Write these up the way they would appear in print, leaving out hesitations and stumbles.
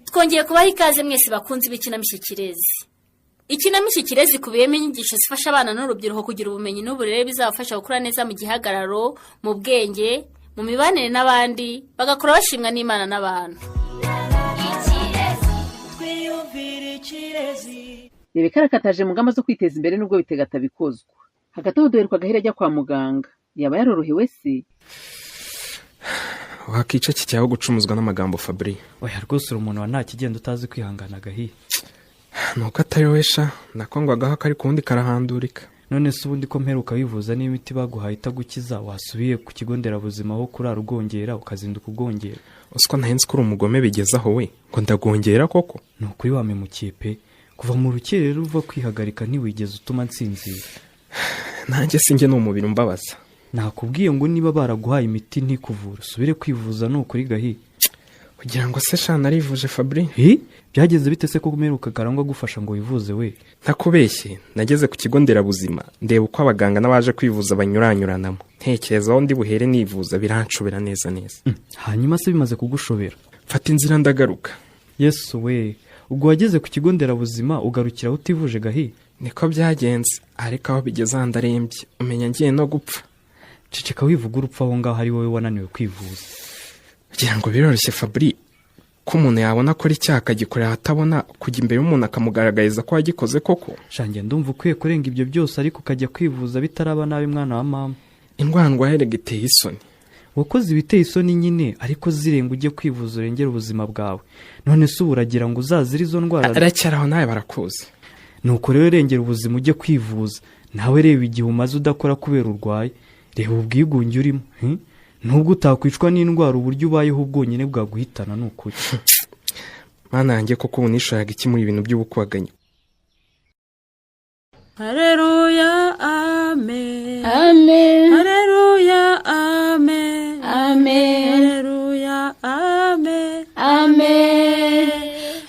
twongeye kubaha ikaze mwese bakunzi b'ikinamico Kirezi. Ikinamico Kirezi ikubiyemo inyigisho zifasha abana n'urubyiruko kugira ubumenyi n'uburere bizabafasha gukura neza mu gihagararo, mu bwenge, mu mibanire n'abandi, bagakora bashimwa n'Imana n'abantu. Rebeka arakataje mu ngamba zo kwiteza imbere nubwo bitegata bikozwa. Hagati aho duheruka Gahire ajya kwa muganga. Yaba yarorohewe se? Wakica kijyaho gucumuzwa n'amagambo Fabri. Oya rwose umuntu wa nta kigenda utazi kwihangana Gahi. Nuko atayowesha nakongwagaho kari kundi karahandurika. None se ubundi ko mperuka wivuza n'imiti baguhaye itagukiza wasubiye ku kigo nderabuzima aho kurara ugongera ukazinduka ugongera. Usiko ntahenze kuri umugome bigezaho we ngo ndagongera koko. Nuko wamemukiye pe. Kuva mu rukerero uva kwihagarika ntiwigeze utuma nsinzira. Nanjye singe n'umubiri mbabaza. Nakubwiye ngo niba baraguhaye imiti ntikuvura subire kwivuza no kuri Gahi. Kugira ngo se shana arivuje Fabri. Byageze bite se ko kumeruka karangwa gufasha ngo wivuze we? Ntakubeshye nageze ku kigo nderabuzima ndeba uko abaganga n'abaje kwivuza banyuranyuranamo. Ntekereza aho ndi buhere nivuza biranshobera neza neza. Hanyuma se bimaze kugushobera? Fata inzira ndagaruka. Yesu we, ubwo wageze ku kigo nderabuzima ugarukira utivuje Gahi? Niko byagenze ariko aho bigeze ndarembye umenya ngiye no gupfa. Ciceka wivuga urupfa aho ngaho ari wowe wananiwe kwivuza. Kugira ngo biroroshye Fabri ko umuntu yabona ko icyaha gikorera atabona kujya imbere y'umuntu akamugaragariza ko yagikoze koko. Shange ndumva ukwiye kurenga ibyo byose ariko ukajya kwivuza bitaraba nabi mwana wa mama. Indwara ndwaye giteye isoni. Wakoze ibiteye isoni nyine ariko zirenga ujye kwivuza urengera ubuzima bwawe. None se uragira ngo uzazira izo ndwara? Aracyaraho nawe barakuze. Nuko rero rengera ubuzima ujye kwivuza. Nawe reba igihe umaze udakora kubera urwaye. Reba ubwigunge urimo. Nubwo utakwicwa n'indwara uburyo ubayeho ubwonyine bwaguhitana n'ukuri. Mana yanjye koko unishaga iki muri ibintu by'ubukwaganya. Haleluya amen. Amen. Haleluya amen. Amen. Haleluya amen. Amen.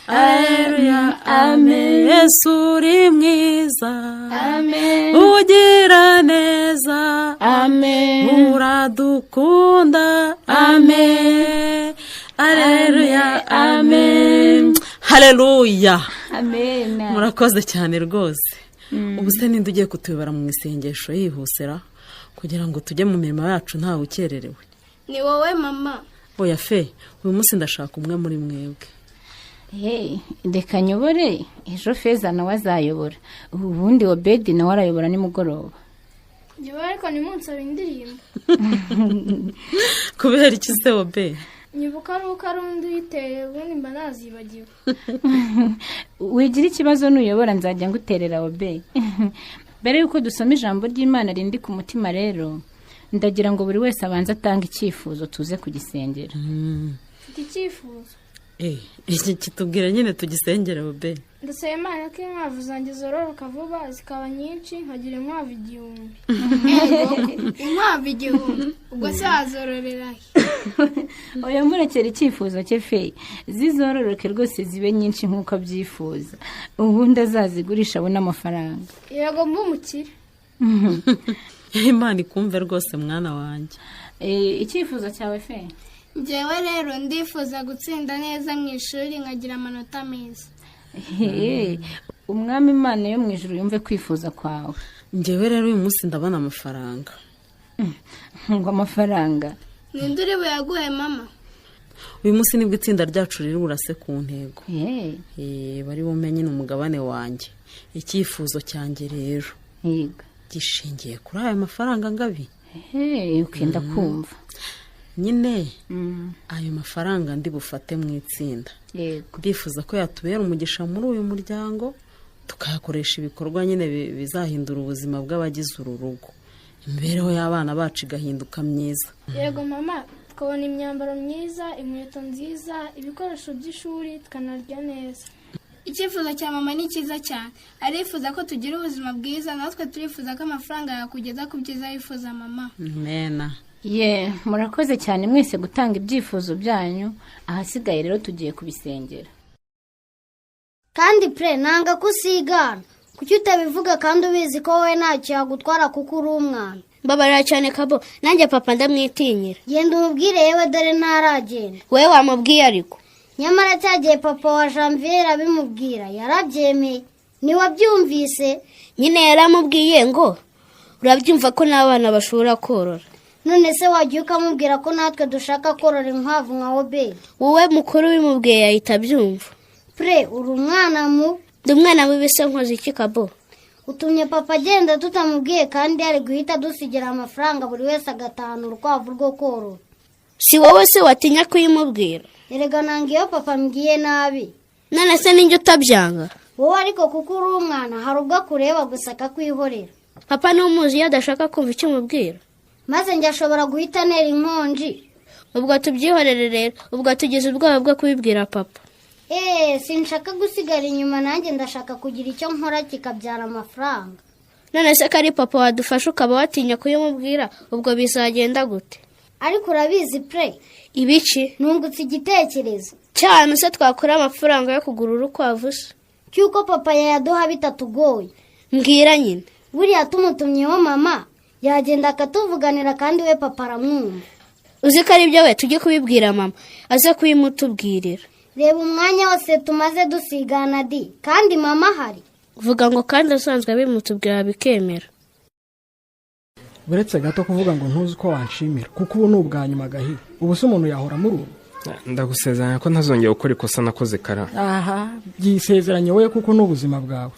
Haleluya amen. Yesu uri mwiza. Amen. Ugira neza. Amen. Uradukunda. Amen. Haleluya amen. Haleluya. Amen. Murakoze cyane rwose. Ubu se ninde ugiye kutubara mu isengesho yihusera kugira ngo tujye mu mirimo yacu ntawe ukererewe? Ni wowe mama. Oya fe, uyu munsi ndashaka umwe muri mwebwe. Reka nyobore ejo Feza nawe azayobora ubundi Obedi nawe arayobora nimugoroba. Njyewe ariko ni munsi abindirimbo. Kubera iki se Obe? Nyibuka ruko arundi yiteye ubundi mba nazibagiwe. Wigira ikibazo nuyobora nzajya nguterera Obe. Mbere yuko dusoma ijambo ry'Imana rindi ku mutima rero ndagira ngo buri wese abanze atanga icyifuzo tuze kugisengera. Mfite icyifuzo. Iki kitubwira nyine tugisengera Obe. Ndasaba Imana ko inkwavu zanjye zororoka vuba zikaba nyinshi nkagira inkwavu 1000. Inkwavu 1000 ubwo se azororera he? Oya murekera icyifuzo cye fe zizororoke rwose zibe nyinshi nkuko abyifuza ubundi azazigurisha abona amafaranga. Yego mbumukire. Imana ikumve rwose mwana wanjye. Icyifuzo cyawe fe? Njyewe rero ndifuza gutsinda neza mu ishuri nkagira amanota meza. Umwami Imana yo mu ijuru yumve kwifuza kwawe. Njyewe rero uyu munsi ndabona amafaranga. Ngo amafaranga? Ninde uri buyaguhe mama? Uyu munsi nibwo itsinda ryacu riri burase ku ntego. Bari bumenye n'umugabane wanjye. Icyifuzo cyanjye rero gishingiye kuri aya mafaranga ngabi. Ukenda kumva. Nyine ayo mafaranga ndi bufate mu itsinda. Ndifuza ko yatubera umugisha muri uyu muryango tukayakoresha ibikorwa nyine bizahindura ubuzima bw'abagize uru rugo. Imibereho y'abana bacu igahinduka myiza. Yego mama, tukabona imyambaro myiza, inkweto nziza, ibikoresho by'ishuri tukanarya neza. Icyifuzo cya mama ni cyiza cyane. Arifuza ko tugira ubuzima bwiza natwe turifuza ko amafaranga yakugeza ku byiza yifuza mama. Amen. Murakoze cyane mwese gutanga ibyifuzo byanyu. Ahasigaye rero tugiye kubisengera. Kandi pre nanga kusigana. Kuki utabivuga kandi ubizi ko wowe ntacyo yagutwara kuko uri umwana? Mbabarira cyane kabo, nanjye papa ndamwitinyira. Genda umubwire yewe dore ntaragenda. Wewe wamubwiye ariko. nyamara cyagiye papa wa Janvier abimubwira yarabyemeye. Niwabyumvise? Nyine yaramubwiye ngo urabyumva ko n'abana bashobora korora. None se wagiye ukamubwira ko natwe dushaka korora inkwavu nka Obedi? Wowe mukuru bimubwiye yahita byumva. Pre, uri umwana mu? Ndi umwana w'ibise nkoze iki Kabo? Utumye papa agenda tutamubwiye kandi ari guhita dusigira amafaranga buri wese agatahana urukwavu rwo korora. Si wowe se watinya kuyimubwira? Erega nangiyo papa mbwiye nabi. None se ninjye utabyanga? Wowe ariko kuko uri umwana hari ubwo akureba gusa akakwihorera. Papa n'umuzi iyo adashaka kumva icyo umubwira. Maze njye ashobora guhita nera inkonji. Ubwo tubyihorere rero, ubwo tugize ubwoba bwo kubibwira papa. Sinshaka gusigara inyuma, nanjye ndashaka kugira icyo nkora kikabyara amafaranga. None se kari papa wadufasha ukaba watinya kuyimubwira, ubwo bizagenda gute? Ariko urabizi Pre, ibiki? Nungutse igitekerezo. Cyane se twakora amafaranga yo kugura urukwavu se? Cyuko papa yayaduha bitatugoye. Mbwira nyine. Buriya tumutumyeho mama, yagenda akatuvuganira kandi we papa aramwumva. Uzi ko ari byo we tujye kubibwira mama, aze kuyimutubwirira. Reba umwanya wose tumaze dusigana di, kandi mama hari. Vuga ngo kandi asanzwe abimutubwira bikemera. Buretse gato kuvuga ngo ntuzi ko wanshimira kuko ubu n'ubwa nyuma Gahi. Ubu se umuntu yahora muri ubu? Ndagusezeranya ko ntazongera gukora ikosa nakoze Kara. Aha, byisezeranye wowe kuko n'ubuzima bwawe.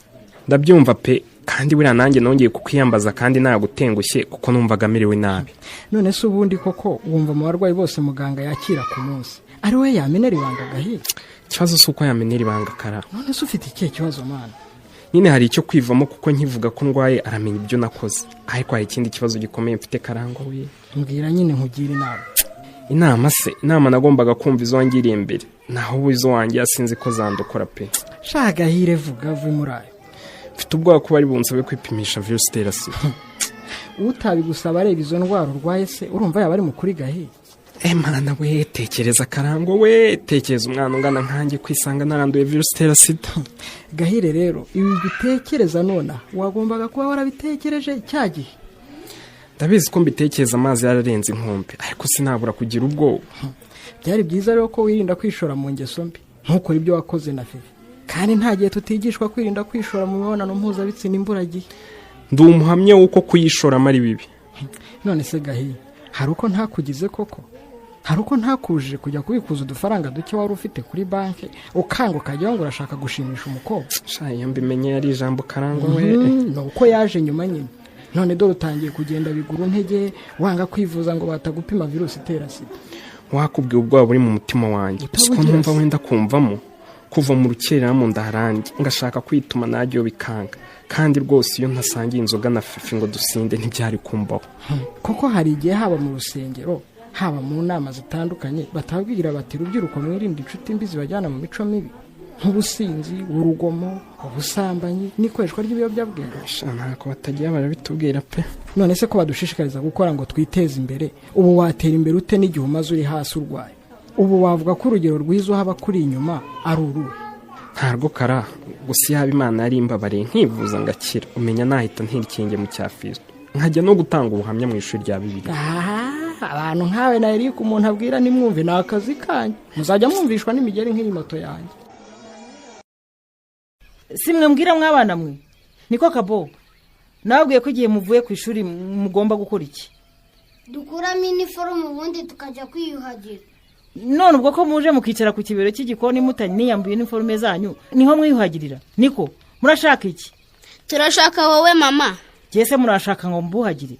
Ndabyumva pe, kandi buriya nanjye nongeye kukwiyambaza kandi nagutengushye kuko numvaga merewe nabi. None se ubundi koko wumva mu barwayi bose muganga yakira ku munsi ari we yamenera ibanga Gahi? Ikibazo si uko yamenera ibanga Kara. None se ufite ikihe kibazo mana? Nyine hari icyo kwivamo kuko nkivuga ko ndwaye aramenya ibyo nakoze, ariko hari ikindi kibazo gikomeye mfite Karangwa we. Mbwira nyine nkugira inama. Inama se? Inama nagombaga kumva izo wangiriye imbere, naho ubu izo wanjye yasinzi ko zandokora pe. Shaka Gahire vuga vuba muri ayo. Mfite ubwoba ko bari bunsabe kwipimisha virusi itera sida. Utabigusaba areba izo ndwara urwaye se urumva yaba ari mukuri Gahi? Mana we, tekereza Karangwa we, tekereza umwana ungana nkanjye kwisanga naranduye virusi itera sida. Gahire rero ibi bitekereza nona wagombaga kuba warabitekereje cyagihe. Ndabizi ko mbitekereza amazi yararenze inkombe, ariko sinabura kugira ubwoba. Byari byiza rero ko wirinda kwishora mu ngeso mbi nkuko ibyo wakoze na Fifi. Kandi nta gihe tutigishwa kwirinda kwishora mu mibonano mpuzabitsina imburagihe. Ndi umuhamya w'uko kuyishora ari bibi. None se Gahi, hari uko ntakugize koko? Hari uko ntakujije kujya kubikuza udufaranga duke wari ufite kuri banki ukanga ukajya ngo urashaka gushimisha umukobwa? Shaye mbimenye yari ijambo Karangwa we. No uko yaje nyuma nyine. None dore utangiye kugenda biguru ntege wanga kwivuza ngo batagupima virusi itera sida. Wakubwiye ubwoba buri mu mutima wanjye, siko numva wenda kumvamo. Kuva mu rukerera mu ndaharange ngashaka kwituma najyo bikanga, kandi rwose iyo ntasangiye inzoga na Fifi ngo dusinde ntibyari kumbaho. Koko hari igihe haba mu rusengero haba mu nama zitandukanye batabwira bati rubyiruko mwirinde inshuti mbi zibajyana mu mico mibi nk'ubusinzi, urugomo, ubusambanyi n'ikoreshwa ry'ibiyobyabwenge. Ntako batagiye barabitubwira pe. None se ko badushishikariza gukora ngo twiteze imbere, ubu watera imbere ute n'igihe umaze uri hasi urwaye? Ubu wavuga ko urugero rwiza haba kuri inyuma ari uruhe? Ntarwo Kara, gusa yaba Imana yari imbabariye nkivuza ngakira, umenya nahita ntirikenge mu cyafiro nkajya no gutanga ubuhamya mu ishuri rya Bibiliya. Abantu nkawe na Eric umuntu abwira nimwumve nakazi kanyu, muzajya mwumvishwa n'imigeri nk'iri moto yanjye. Simwe mbwira mwabana mwe niko Kabo, nabwiye ko igihe muvuye ku ishuri mugomba gukora iki? Dukuramo iniforume ubundi tukajya kwiyuhagira. None ubwo ko muje mukicara ku kibero cy'igikoni mutaniyambuye iniforume zanyu niho mwiyuhagirira? Niko murashaka iki? Turashaka wowe mama. Jese murashaka ngo mbuhagire?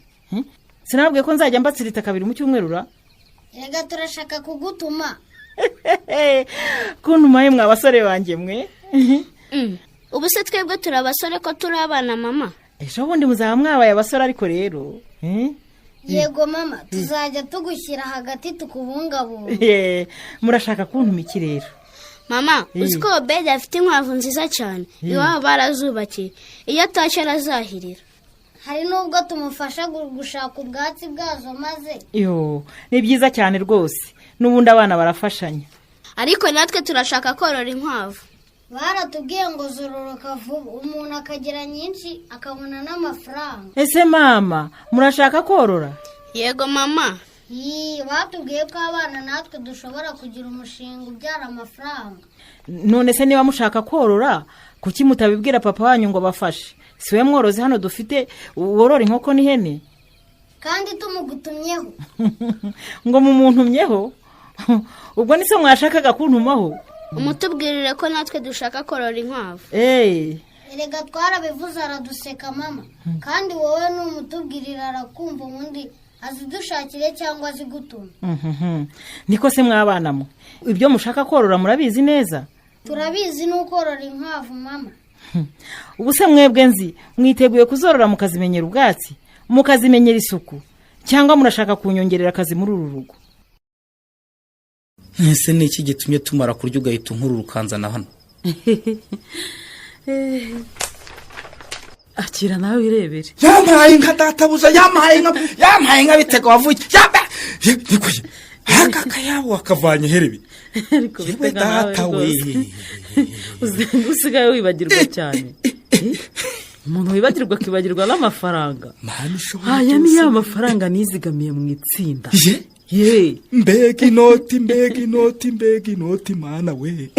Sinabwiye ko nzajya mbatsirita kabiri mu cyumweru ra? Ega turashaka kugutuma. Kuntuma mwe abasore banjye mwe. Ubu se twebwe turabasore ko turi abana mama? Ejo bundi muzaba mwabaye abasore ariko rero. Yego mama, tuzajya tugushyira hagati tukubungabunga. Murashaka kuntuma iki rero? Mama, uziko Obedi afite inkwavu nziza cyane. Iwabo barazubakiye. Iyo atashye arazahirira. Hari nubwo tumufasha gushaka ubwatsi bwazo maze. Ni byiza cyane rwose. N'ubundi abana barafashanya. Ariko natwe turashaka korora inkwavu. Baratubwiye ngo zororoka vuba, umuntu akagira nyinshi akabona n'amafaranga. Ese mama, murashaka korora? Yego mama. batubwiye ko abana natwe dushobora kugira umushinga ubyara amafaranga. None se niba mushaka korora kuki mutabibwira papa wanyu ngo bafashe? Si we mworozi hano dufite worora inkoko n'ihene? Kandi tumugutumyeho. Ngo mumuntumyeho? Ubwo ni se mwashakaga kuntumaho? Umutubwirire ko natwe dushaka korora inkwavu. Erega twarabivuze araduseka mama. Kandi wowe n'umutubwirira arakumva ubundi azidushakire cyangwa azigutuma. Niko se mwabana mo. Ibyo mushaka korora murabizi neza? Turabizi n'ukorora inkwavu mama. Ubu se mwebwe nzi mwiteguye kuzorora mukazimenyera ubwatsi, mukazimenyera isuku, cyangwa murashaka kunyongerera akazi muri uru rugo? Ese ni iki gitumye tumara kurya ugahita unkuru ukanzana hano? Akira nawe wirebere. Yampaye nka databuza, yampaye nka bitega wavuye. Nikoye. Haka yabo akavanye herebe. Ariko bitega nawe. Usigaye wibagirwa cyane. Umuntu wibagirwa kibagirwa n'amafaranga. Aya ni ya mafaranga nizigamiye mu itsinda. Mbega inoti mana we.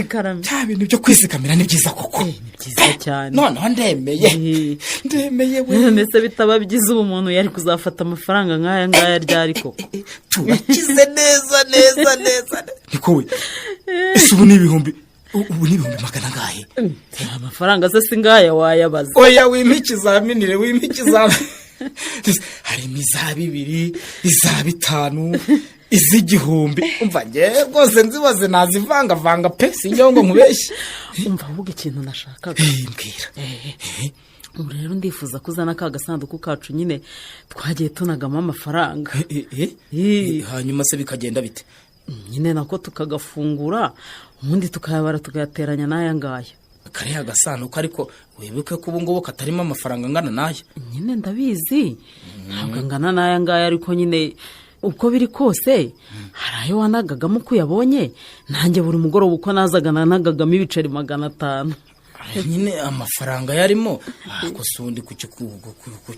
Karame. Cya bintu byo kwisikamira ni byiza koko. Ni byiza cyane. None ndemeye we. Mbese bitaba bigize umuntu yari kuzafata amafaranga nk'aya ngaya ryari koko. Turakize neza. Niko we. Ubu ni ibihumbi magana ngahe. Amafaranga se singaya wayabaza. Oya wimikizamini. Hari imiza 2, iza 5, iz'igihumbi. Umva nge rwose nzibaze nazivanga pesi nyongo nkubeshye. Umva vuga ikintu nashakaga. Mbwira. Ubu rero ndifuza kuzana ka gasanduku kacu nyine twagiye tunagamo amafaranga. Hanyuma se bikagenda bite? Nyine nako tukagafungura ubundi tukayabara tugateranya n'aya ngaya. Kare agasanduku ariko wibuke ko ubu ngubu katarimo amafaranga ngana nayo. Nyine ndabizi. Ntabwo ngana n'aya ngaya ariko nyine uko biri kose hari ayo wanagagamo ko yabonye nanjye buri mugoroba uko nazaga nanagagamo ibiceri 500. Nyine amafaranga yarimo gusundi kucyo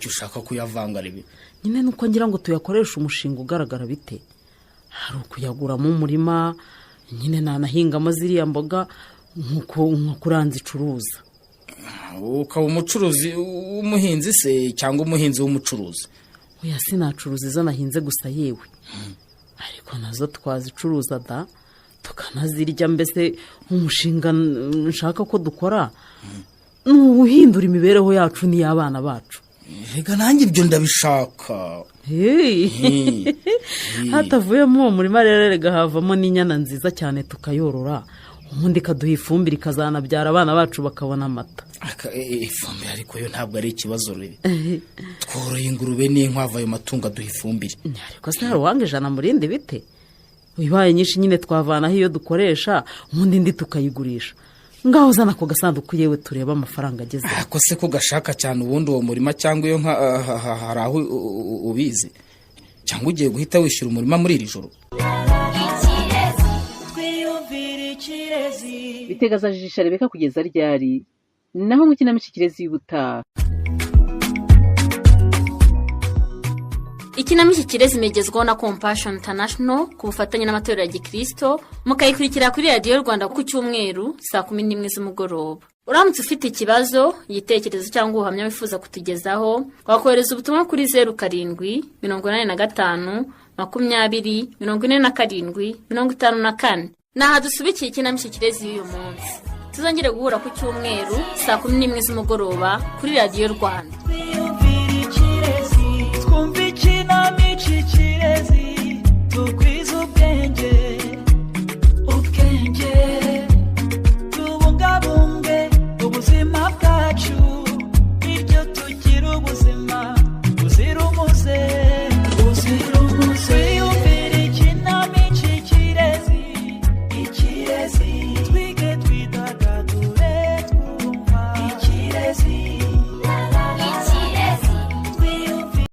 ushaka kuyavanga ribi. Nyine nuko ngira ngo tuyakoresha umushinga ugaragara bite. Hari ukuyaguramo umurima nyine nanahingamo ziriya mboga nkuko kuranza icuruza. Ukaba umucuruzi w'umuhinzi se cyangwa umuhinzi w'umucuruzi? Oya sinacuruza izo nahinze gusa yewe. Ariko nazo twazicuruza da tukanazirya, mbese umushinga nshaka ko dukora n'uhindura imibereho yacu n'iy'abana bacu. Rega nanjye ibyo ndabishaka. Hatavuyemo uwo murima rero rega havamo n'inyana nziza cyane tukayorora. Ubundi kaduha ifumbire ikazanabyara abana bacu bakabona amata. Ifumbire ariko yo ntabwo ari ikibazo rero. Tworoye ingurube n'inkwavu ayo matungo aduha ifumbire. Ariko se hari uwanga 100 murindi bite? Wibaye nyinshi nyine twavanaho iyo dukoresha ubundi ndi tukayigurisha. Ngaho zana ko gasanduku yewe tureba amafaranga ageze. Ako se ko gashaka cyane ubundi uwo murima cyangwa iyo hari aho ubizi? Cyangwa ugiye guhita wishyura umurima muri iri joro? Bitegaza jisha Rebeka kugeza ryari? Naho mu kinamico Kirezi y'ubutaha. Ikinamico Kirezi imegezwaho na Compassion International ku bufatanye n'amatorero ya Gikristo, mukayikurikira kuri Radio Rwanda ku cyumweru saa 11 z'umugoroba. Uramutse ufite ikibazo, igitekerezo cyangwa ubuhamya wifuza kutugezaho, wakohereza ubutumwa kuri 07 85 20 47 54. Naha dusubikiye ikinamico Kirezi y'uyu munsi. Tuzongere guhura ku cyumweru saa 11 z'umugoroba kuri Radio Rwanda.